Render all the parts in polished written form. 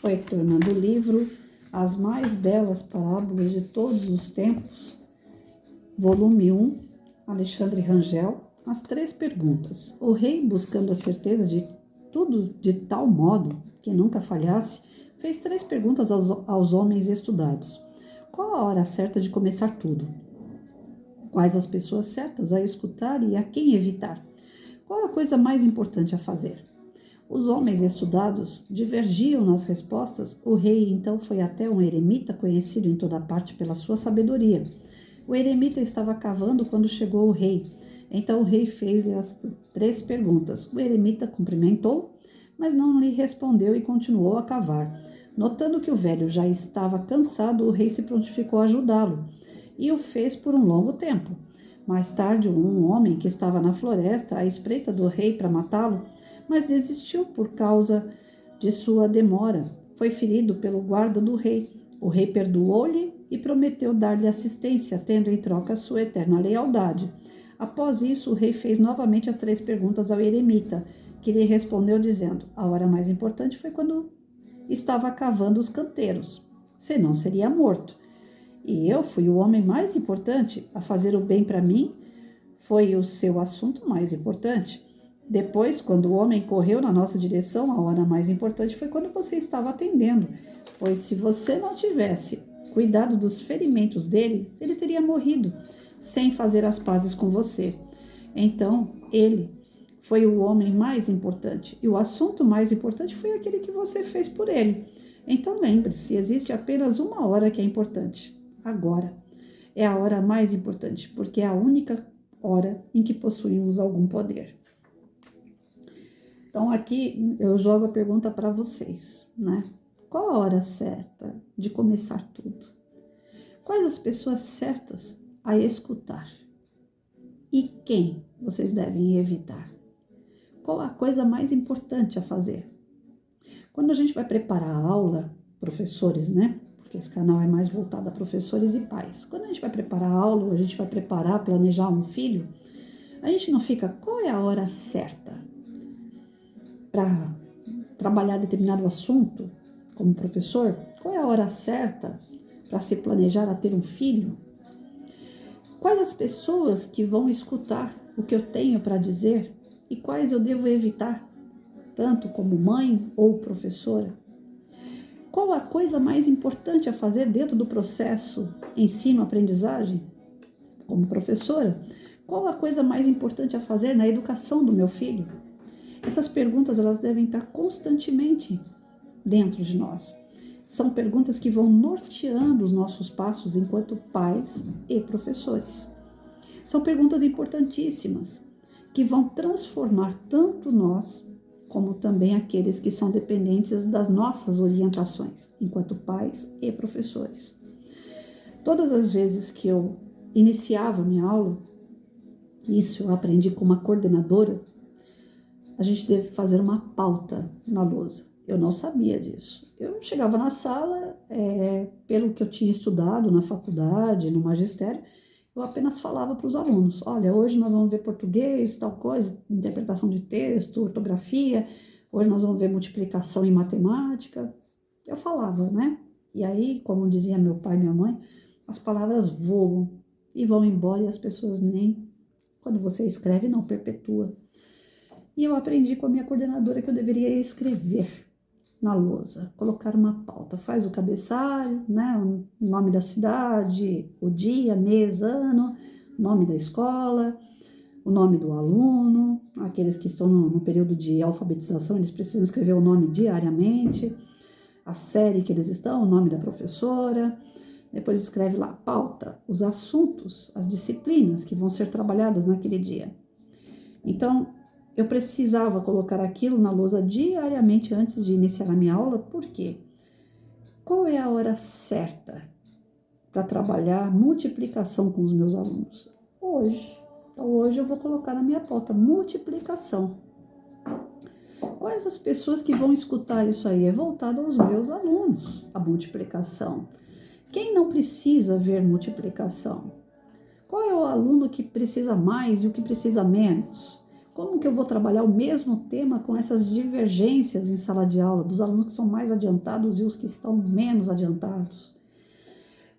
Poetorna do livro As Mais Belas Parábolas de Todos os Tempos, volume 1, Alexandre Rangel, As Três Perguntas. O rei, buscando a certeza de tudo de tal modo que nunca falhasse, fez 3 perguntas aos homens estudados. Qual a hora certa de começar tudo? Quais as pessoas certas a escutar e a quem evitar? Qual a coisa mais importante a fazer? Os homens estudados divergiam nas respostas. O rei então foi até um eremita conhecido em toda parte pela sua sabedoria. O eremita estava cavando quando chegou o rei. Então o rei fez-lhe as 3 perguntas. O eremita cumprimentou, mas não lhe respondeu e continuou a cavar. Notando que o velho já estava cansado, o rei se prontificou a ajudá-lo e o fez por um longo tempo. Mais tarde, um homem que estava na floresta à espreita do rei para matá-lo, mas desistiu por causa de sua demora. Foi ferido pelo guarda do rei. O rei perdoou-lhe e prometeu dar-lhe assistência, tendo em troca sua eterna lealdade. Após isso, o rei fez novamente as 3 perguntas ao eremita, que lhe respondeu dizendo: a hora mais importante foi quando estava cavando os canteiros, senão seria morto. E eu fui o homem mais importante. A fazer o bem para mim foi o seu assunto mais importante. Depois, quando o homem correu na nossa direção, a hora mais importante foi quando você estava atendendo, pois se você não tivesse cuidado dos ferimentos dele, ele teria morrido sem fazer as pazes com você. Então, ele foi o homem mais importante e o assunto mais importante foi aquele que você fez por ele. Então, lembre-se, existe apenas uma hora que é importante. Agora é a hora mais importante, porque é a única hora em que possuímos algum poder. Então, aqui eu jogo a pergunta para vocês, né? Qual a hora certa de começar tudo? Quais as pessoas certas a escutar? E quem vocês devem evitar? Qual a coisa mais importante a fazer? Quando a gente vai preparar a aula, professores, né? Porque esse canal é mais voltado a professores e pais. Quando a gente vai preparar a aula, a gente vai planejar um filho, a gente não fica, qual é a hora certa para trabalhar determinado assunto como professor? Qual é a hora certa para se planejar a ter um filho? Quais as pessoas que vão escutar o que eu tenho para dizer e quais eu devo evitar, tanto como mãe ou professora? Qual a coisa mais importante a fazer dentro do processo ensino-aprendizagem como professora? Qual a coisa mais importante a fazer na educação do meu filho? Essas perguntas, elas devem estar constantemente dentro de nós. São perguntas que vão norteando os nossos passos enquanto pais e professores. São perguntas importantíssimas que vão transformar tanto nós como também aqueles que são dependentes das nossas orientações enquanto pais e professores. Todas as vezes que eu iniciava minha aula, isso eu aprendi com uma coordenadora, a gente deve fazer uma pauta na lousa. Eu não sabia disso. Eu chegava na sala, pelo que eu tinha estudado na faculdade, no magistério, eu apenas falava para os alunos: olha, hoje nós vamos ver português, tal coisa, interpretação de texto, ortografia, hoje nós vamos ver multiplicação em matemática. Eu falava, né? E aí, como dizia meu pai e minha mãe, as palavras voam e vão embora e as pessoas nem, quando você escreve, não perpetua. E eu aprendi com a minha coordenadora que eu deveria escrever na lousa, colocar uma pauta, faz o cabeçalho, né, o nome da cidade, o dia, mês, ano, nome da escola, o nome do aluno, aqueles que estão no período de alfabetização, eles precisam escrever o nome diariamente, a série que eles estão, o nome da professora, depois escreve lá a pauta, os assuntos, as disciplinas que vão ser trabalhadas naquele dia. Então, eu precisava colocar aquilo na lousa diariamente antes de iniciar a minha aula. Por quê? Qual é a hora certa para trabalhar multiplicação com os meus alunos? Hoje. Então, hoje eu vou colocar na minha pauta multiplicação. Quais as pessoas que vão escutar isso aí? É voltado aos meus alunos, a multiplicação. Quem não precisa ver multiplicação? Qual é o aluno que precisa mais e o que precisa menos? Como que eu vou trabalhar o mesmo tema com essas divergências em sala de aula, dos alunos que são mais adiantados e os que estão menos adiantados?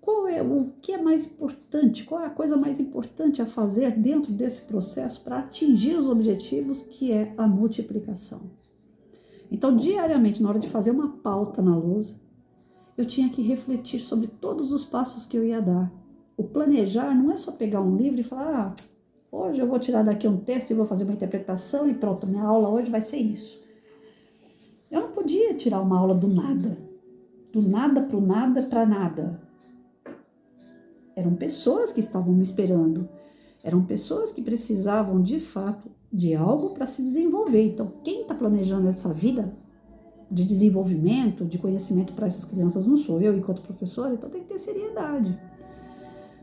O que é mais importante? Qual é a coisa mais importante a fazer dentro desse processo para atingir os objetivos, que é a multiplicação? Então, diariamente, na hora de fazer uma pauta na lousa, eu tinha que refletir sobre todos os passos que eu ia dar. O planejar não é só pegar um livro e falar, hoje eu vou tirar daqui um texto e vou fazer uma interpretação e pronto, minha aula hoje vai ser isso. Eu não podia tirar uma aula do nada para o nada, para nada. Eram pessoas que estavam me esperando, eram pessoas que precisavam de fato de algo para se desenvolver. Então, quem está planejando essa vida de desenvolvimento, de conhecimento para essas crianças não sou eu enquanto professora, então tem que ter seriedade.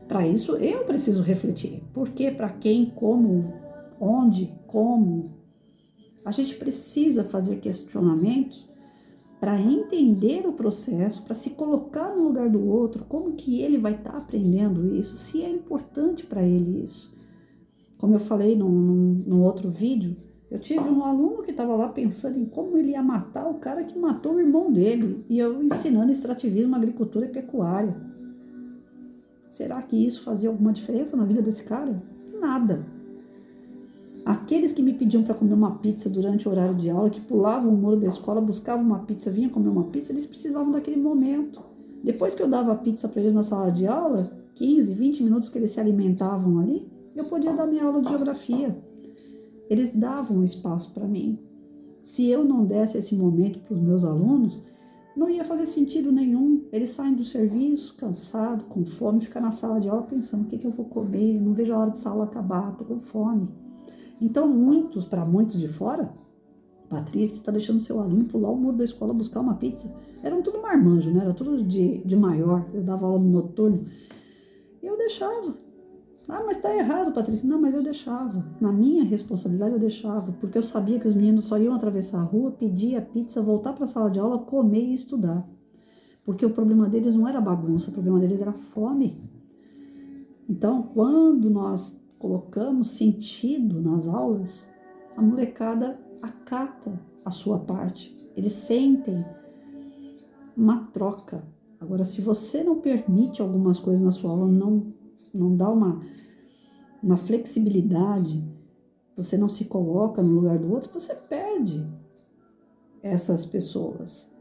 Para isso, eu preciso refletir. Por quê, para quem, como, onde, como. A gente precisa fazer questionamentos para entender o processo, para se colocar no lugar do outro, como que ele vai estar aprendendo isso, se é importante para ele isso. Como eu falei num outro vídeo, eu tive um aluno que estava lá pensando em como ele ia matar o cara que matou o irmão dele, e eu ensinando extrativismo, agricultura e pecuária. Será que isso fazia alguma diferença na vida desse cara? Nada. Aqueles que me pediam para comer uma pizza durante o horário de aula, que pulavam o muro da escola, buscavam uma pizza, vinham comer uma pizza, eles precisavam daquele momento. Depois que eu dava a pizza para eles na sala de aula, 15, 20 minutos que eles se alimentavam ali, eu podia dar minha aula de geografia. Eles davam espaço para mim. Se eu não desse esse momento para os meus alunos, não ia fazer sentido nenhum. Eles saem do serviço, cansado, com fome, ficam na sala de aula pensando, o que eu vou comer? Não vejo a hora de aula acabar, estou com fome. Então, para muitos de fora, Patrícia está deixando seu aluno pular o muro da escola buscar uma pizza. Eram tudo marmanjo, né? Era tudo de maior. Eu dava aula no noturno. E eu deixava. Mas tá errado, Patrícia. Não, mas eu deixava. Na minha responsabilidade eu deixava, porque eu sabia que os meninos só iam atravessar a rua, pedir a pizza, voltar para a sala de aula, comer e estudar. Porque o problema deles não era bagunça, o problema deles era fome. Então, quando nós colocamos sentido nas aulas, a molecada acata a sua parte. Eles sentem uma troca. Agora, se você não permite algumas coisas na sua aula, não dá uma flexibilidade, você não se coloca no lugar do outro, você perde essas pessoas.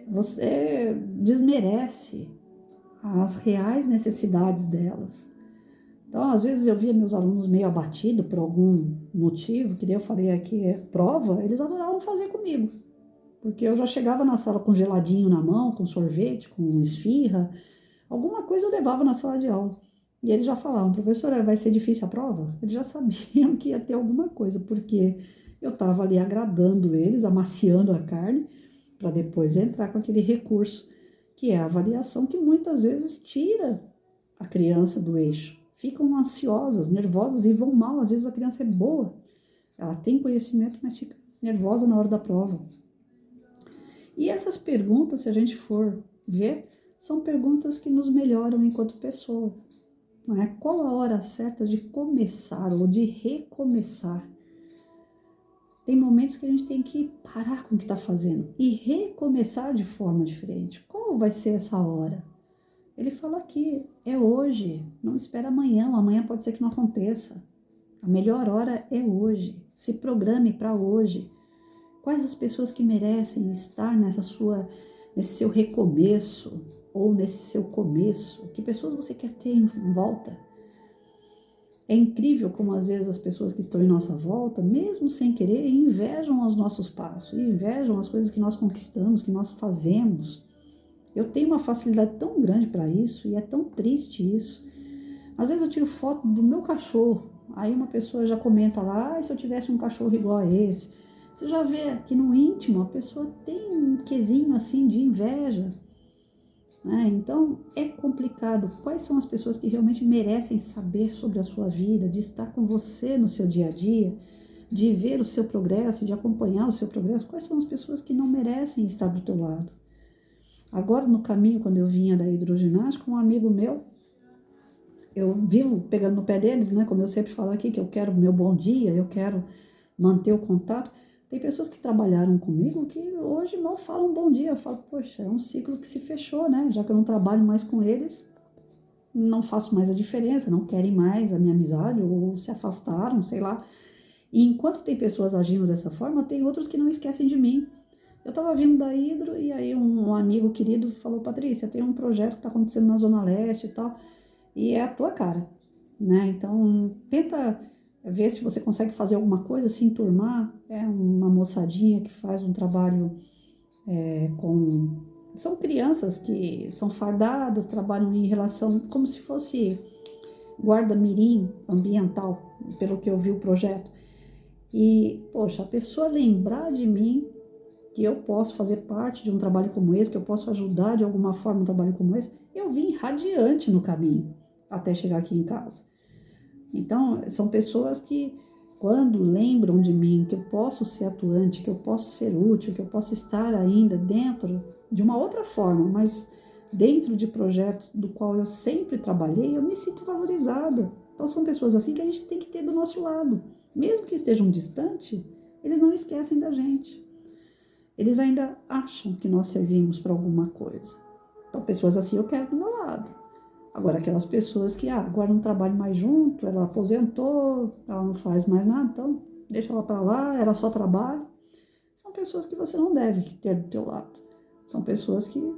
Você desmerece as reais necessidades delas. Então, às vezes eu via meus alunos meio abatidos por algum motivo, que daí eu falei aqui, prova, eles adoravam fazer comigo. Porque eu já chegava na sala com geladinho na mão, com sorvete, com esfirra, alguma coisa eu levava na sala de aula. E eles já falavam, professora, vai ser difícil a prova? Eles já sabiam que ia ter alguma coisa, porque eu estava ali agradando eles, amaciando a carne, para depois entrar com aquele recurso, que é a avaliação, que muitas vezes tira a criança do eixo. Ficam ansiosas, nervosas e vão mal. Às vezes a criança é boa, ela tem conhecimento, mas fica nervosa na hora da prova. E essas perguntas, se a gente for ver, são perguntas que nos melhoram enquanto pessoa. Não é? Qual a hora certa de começar ou de recomeçar? Tem momentos que a gente tem que parar com o que está fazendo e recomeçar de forma diferente. Qual vai ser essa hora? Ele fala aqui, é hoje, não espera amanhã pode ser que não aconteça. A melhor hora é hoje, se programe para hoje. Quais as pessoas que merecem estar nesse seu recomeço ou nesse seu começo? Que pessoas você quer ter em volta? É incrível como às vezes as pessoas que estão em nossa volta, mesmo sem querer, invejam os nossos passos, invejam as coisas que nós conquistamos, que nós fazemos. Eu tenho uma facilidade tão grande para isso e é tão triste isso. Às vezes eu tiro foto do meu cachorro, aí uma pessoa já comenta lá, se eu tivesse um cachorro igual a esse. Você já vê que no íntimo a pessoa tem um quesinho assim de inveja. Né? Então é complicado. Quais são as pessoas que realmente merecem saber sobre a sua vida, de estar com você no seu dia a dia, de ver o seu progresso, de acompanhar o seu progresso? Quais são as pessoas que não merecem estar do teu lado? Agora, no caminho, quando eu vinha da hidroginástica, um amigo meu, eu vivo pegando no pé deles, né? Como eu sempre falo aqui, que eu quero meu bom dia, eu quero manter o contato. Tem pessoas que trabalharam comigo que hoje mal falam bom dia. Eu falo, poxa, é um ciclo que se fechou, né? Já que eu não trabalho mais com eles, não faço mais a diferença, não querem mais a minha amizade ou se afastaram, sei lá. E enquanto tem pessoas agindo dessa forma, tem outros que não esquecem de mim. Eu estava vindo da Hidro e aí um amigo querido falou, Patrícia, tem um projeto que está acontecendo na Zona Leste e tal, e é a tua cara, né? Então, tenta ver se você consegue fazer alguma coisa, se enturmar. É uma moçadinha que faz um trabalho com... São crianças que são fardadas, trabalham em relação, como se fosse guarda-mirim ambiental, pelo que eu vi o projeto. E, poxa, a pessoa lembrar de mim, que eu posso fazer parte de um trabalho como esse, que eu posso ajudar de alguma forma um trabalho como esse, eu vim radiante no caminho até chegar aqui em casa. Então, são pessoas que, quando lembram de mim, que eu posso ser atuante, que eu posso ser útil, que eu posso estar ainda dentro de uma outra forma, mas dentro de projetos do qual eu sempre trabalhei, eu me sinto valorizada. Então, são pessoas assim que a gente tem que ter do nosso lado. Mesmo que estejam distantes, eles não esquecem da gente. Eles ainda acham que nós servimos para alguma coisa. Então, pessoas assim eu quero do meu lado. Agora, aquelas pessoas que agora não trabalham mais junto, ela aposentou, ela não faz mais nada, então deixa ela para lá, era só trabalho. São pessoas que você não deve ter do teu lado. São pessoas que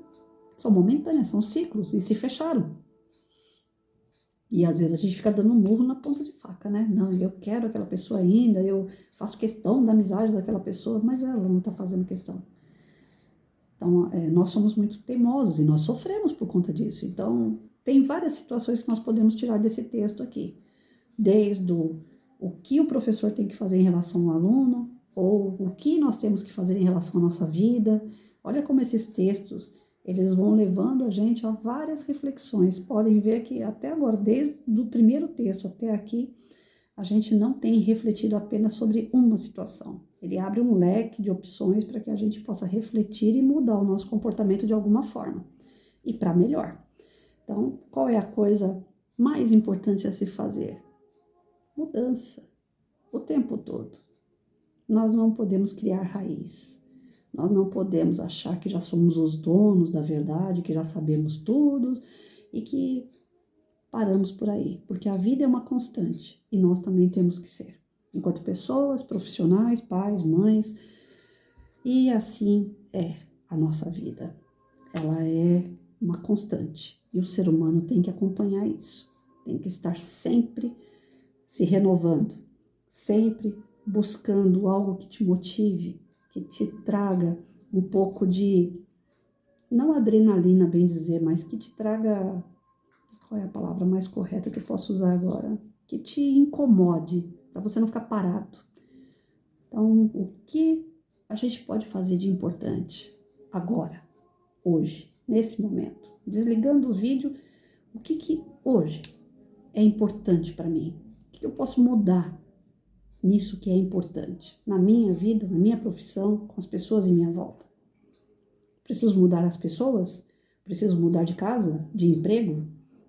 são momentâneas, são ciclos e se fecharam. E às vezes a gente fica dando um murro na ponta de faca, né? Não, eu quero aquela pessoa ainda, eu faço questão da amizade daquela pessoa, mas ela não está fazendo questão. Então, nós somos muito teimosos e nós sofremos por conta disso. Então, tem várias situações que nós podemos tirar desse texto aqui. Desde o que o professor tem que fazer em relação ao aluno, ou o que nós temos que fazer em relação à nossa vida. Olha como esses textos, eles vão levando a gente a várias reflexões. Podem ver que até agora, desde o primeiro texto até aqui, a gente não tem refletido apenas sobre uma situação. Ele abre um leque de opções para que a gente possa refletir e mudar o nosso comportamento de alguma forma, e para melhor. Então, qual é a coisa mais importante a se fazer? Mudança, o tempo todo. Nós não podemos criar raiz. Nós não podemos achar que já somos os donos da verdade, que já sabemos tudo e que paramos por aí, porque a vida é uma constante e nós também temos que ser, enquanto pessoas, profissionais, pais, mães, e assim é a nossa vida. Ela é uma constante e o ser humano tem que acompanhar isso, tem que estar sempre se renovando, sempre buscando algo que te motive, que te traga um pouco de, não adrenalina, bem dizer, mas que te traga, qual é a palavra mais correta que eu posso usar agora? Que te incomode, para você não ficar parado. Então, o que a gente pode fazer de importante agora, hoje, nesse momento? Desligando o vídeo, o que hoje é importante para mim? O que eu posso mudar nisso que é importante? Na minha vida, na minha profissão, com as pessoas em minha volta. Preciso mudar as pessoas? Preciso mudar de casa, de emprego,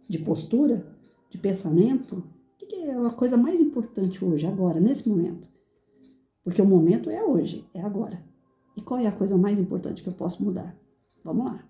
de postura, de pensamento? O que é a coisa mais importante hoje, agora, nesse momento? Porque o momento é hoje, é agora. E qual é a coisa mais importante que eu posso mudar? Vamos lá.